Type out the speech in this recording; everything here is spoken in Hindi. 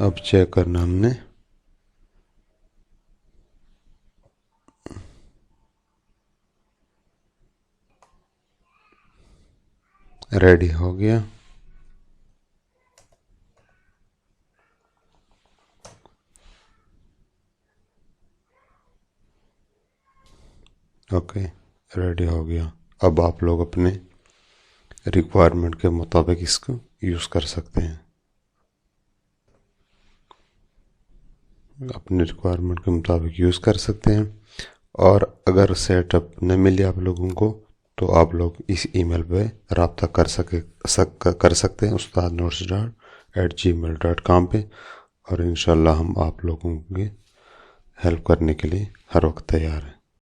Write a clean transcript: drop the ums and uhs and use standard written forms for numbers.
अब चेक करना हमने रेडी हो गया। ओके, रेडी हो गया। अब आप लोग अपने रिक्वायरमेंट के मुताबिक इसको यूज़ कर सकते हैं। अपने रिक्वायरमेंट के मुताबिक यूज़ कर सकते हैं। और अगर सेटअप न मिले आप लोगों को तो आप लोग इस ईमेल पे रब्ता कर सकते हैं ustadnotes@gmail.com पे। और इंशाल्लाह हम आप लोगों की हेल्प करने के लिए हर वक्त तैयार हैं।